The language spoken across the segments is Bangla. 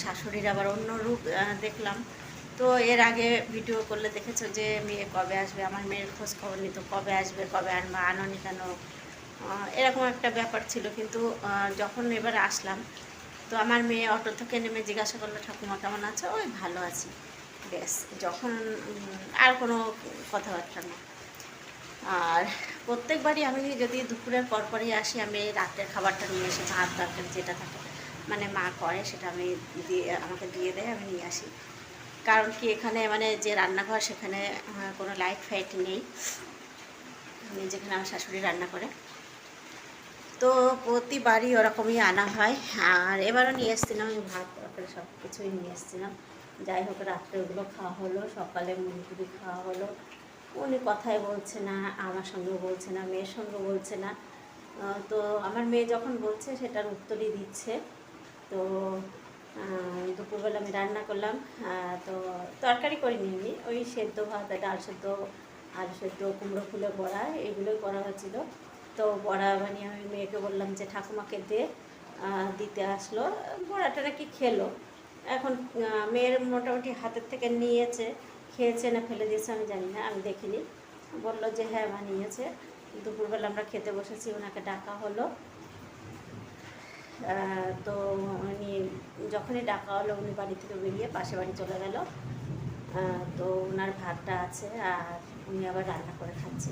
শাশুড়ির আবার অন্য রূপ দেখলাম। তো এর আগে ভিডিও করলে দেখেছো যে মেয়ে কবে আসবে, আমার মেয়ের খোঁজ খবর নিত, কবে আসবে, কবে আনবা, আনোনি কেন, এরকম একটা ব্যাপার ছিল। কিন্তু যখন এবার আসলাম, তো আমার মেয়ে অটো থেকে নেমে জিজ্ঞাসা করলো ঠাকুমা কেমন আছো, ওই ভালো আছি, ব্যাস। যখন আর কোনো কথাবার্তা না। আর প্রত্যেকবারই আমি যদি দুপুরের পরপরই আসি, আমি রাতের খাবারটা নিয়ে এসে ভাত তরকারি যেটা থাকে মানে মা করে সেটা আমি আমাকে দিয়ে দেয়, আমি নিয়ে আসি। কারণ কি এখানে মানে যে রান্নাঘর সেখানে কোনো লাইট ফাইট নেই, যেখানে আমার শাশুড়ি রান্না করে। তো প্রতিবারই ওরকমই আনা হয়। আর এবারও নিয়ে এসেছিলাম, আমি ভাত তরকারি সব কিছুই নিয়ে এসেছিলাম। যাই হোক, রাত্রে ওগুলো খাওয়া হলো, সকালে মুড়ি খাওয়া হলো। উনি কথাই বলছে না, আমার সঙ্গেও বলছে না, মেয়ের সঙ্গেও বলছে না। তো আমার মেয়ে যখন বলছে সেটার উত্তরই দিচ্ছে। তো দুপুরবেলা আমি রান্না করলাম। তো তরকারি করিনি, আমি ওই সেদ্ধ ভাত, ডাল সেদ্ধ, আলু সেদ্ধ, কুমড়ো ফুলের বড়া, এগুলোই করা হয়েছিল। তো বড়া বানিয়ে আমি মেয়েকে বললাম যে ঠাকুমাকে দিতে আসলো, বড়াটা নাকি খেলো। এখন মেয়ের মোটামুটি হাতের থেকে নিয়েছে, খেয়েছে না ফেলে দিয়েছে আমি জানি না, আমি দেখিনি। বললো যে হ্যাঁ মা নিয়েছে। দুপুরবেলা আমরা খেতে বসেছি, ওনাকে ডাকা হলো। তো উনি যখনই ডাকা হলো, উনি বাড়ি থেকে বেরিয়ে পাশে বাড়ি চলে গেল। তো ওনার ভাতটা আছে, আর উনি আবার রান্না করে খাচ্ছে।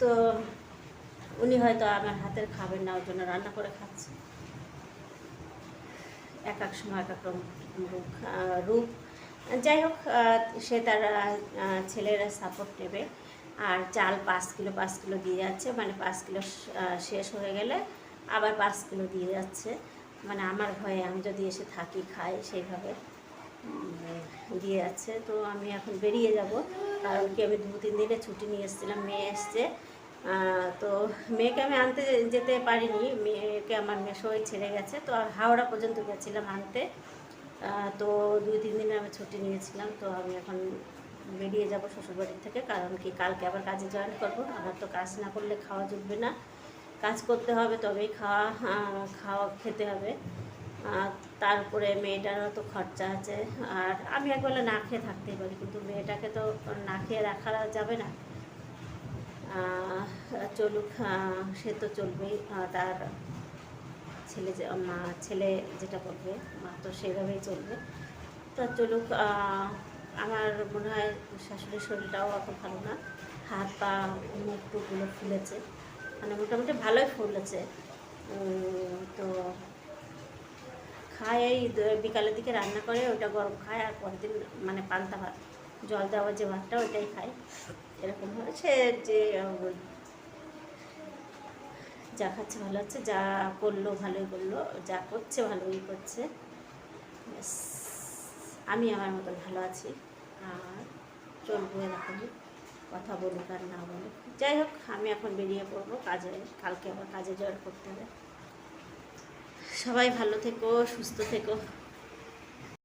তো উনি হয়তো আমার হাতের খাবেন না, ওর জন্য রান্না করে খাচ্ছে। এক এক সময় এক এক রকম রূপ। যাই হোক, সে তার ছেলের সাপোর্ট নেবে। আর চাল 5 কিলো দিয়ে যাচ্ছে, মানে 5 কিলো শেষ হয়ে গেলে আবার 5 কিলো দিয়ে যাচ্ছে। মানে আমার ভয়ে, আমি যদি এসে থাকি খাই সেইভাবে দিয়ে যাচ্ছে। তো আমি এখন বেরিয়ে যাব, কারণ কি আমি 2-3 দিনে ছুটি নিয়ে এসেছিলাম, মেয়ে এসছে। তো মেয়েকে আমি আনতে যেতে পারিনি, মেয়েকে আমার মেসোই ছেড়ে গেছে। তো হাওড়া পর্যন্ত গেছিলাম আনতে। তো 2-3 দিনে আমি ছুটি নিয়েছিলাম। তো আমি এখন বেরিয়ে যাব শ্বশুরবাড়ির থেকে, কারণ কি কালকে আবার কাজে জয়েন করবো। আমার তো কাজ না করলে খাওয়া জুটবে না, কাজ করতে হবে তবেই খাওয়া খেতে হবে। তারপরে মেয়েটারও তো খরচা আছে। আর আমি একবেলা না খেয়ে থাকতেই পারি, কিন্তু মেয়েটাকে তো না খেয়ে রাখা যাবে না। চলুক, সে তো চলবেই, তার ছেলে যেটা করবে মা তো সেভাবেই চলবে। তো চলুক। আমার মনে হয় শাশুড়ির শরীরটাও অত ভালো না, হাত পা মুখ টুকগুলো ফুলেছে, মানে মোটামুটি ভালোই ফুলেছে। তো খায়, এই বিকালের দিকে রান্না করে ওটা গরম খায়, আর পরের দিন মানে পান্তা ভাত, জল দেওয়া যে ভাতটা ওইটাই খায়। এরকম হয়, সে যে যা খাচ্ছে ভালো হচ্ছে, যা করলো ভালোই করলো, যা করছে ভালোই করছে। আমি আমার মতন ভালো আছি, আর চলবো এরকমই, কথা বলুক আর না বলুক। যাই হোক, আমি এখন বেরিয়ে পড়বো কাজে, কালকে আবার কাজে জয়েন করতে হবে। সবাই ভালো থেকো, সুস্থ থেকো।